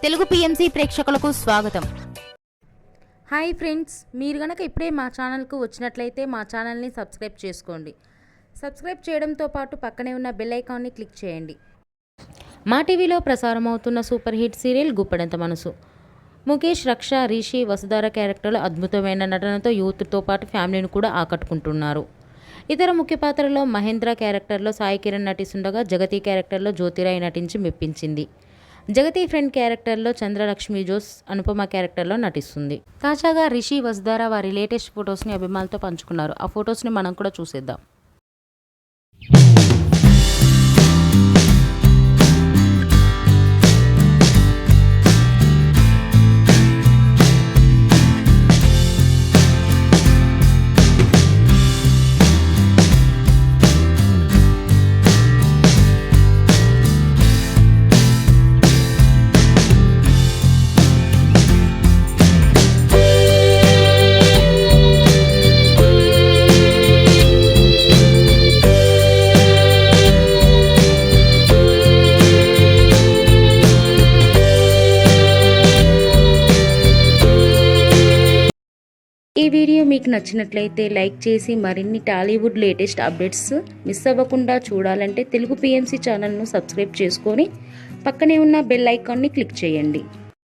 Telugu PMC ప్రేక్షకులకు స్వాగతం. Hi friends, మీరు గనక ఇప్పుడే మా ఛానల్కు వచ్చినట్లయితే మా ఛానల్ని సబ్స్క్రైబ్ చేసుకోండి. సబ్స్క్రైబ్ చేయడంతో పాటు పక్కనే ఉన్న బెల్ ఐకాన్ని క్లిక్ చేయండి. మా టీవీలో ప్రసారం అవుతున్న సూపర్ హిట్ సీరియల్ గుప్పెడంత మనసు. ముఖేష్, రక్ష, రిషి, వసుధార క్యారెక్టర్లు అద్భుతమైన నటనతో యూత్తో పాటు ఫ్యామిలీని కూడా ఆకట్టుకుంటున్నారు. ఇతర ముఖ్య పాత్రలో మహేంద్ర క్యారెక్టర్లో సాయి కిరణ్ నటిస్తుండగా జగతి క్యారెక్టర్లో జ్యోతిరాయ్ నటించి మెప్పించింది. జగతి ఫ్రెండ్ క్యారెక్టర్లో చంద్రలక్ష్మి జోస్ అనుపమ క్యారెక్టర్లో నటిస్తుంది. తాజాగా రిషి, వసుధార వారి లేటెస్ట్ ఫొటోస్ని అభిమానులతో పంచుకున్నారు. ఆ ఫొటోస్ని మనం కూడా చూసేద్దాం. ఈ వీడియో మీకు నచ్చినట్లయితే లైక్ చేసి మరిన్ని టాలీవుడ్ లేటెస్ట్ అప్డేట్స్ మిస్ అవ్వకుండా చూడాలంటే తెలుగు పిఎంసి ఛానల్ను సబ్స్క్రైబ్ చేసుకొని పక్కనే ఉన్న బెల్ ఐకాన్ని క్లిక్ చేయండి.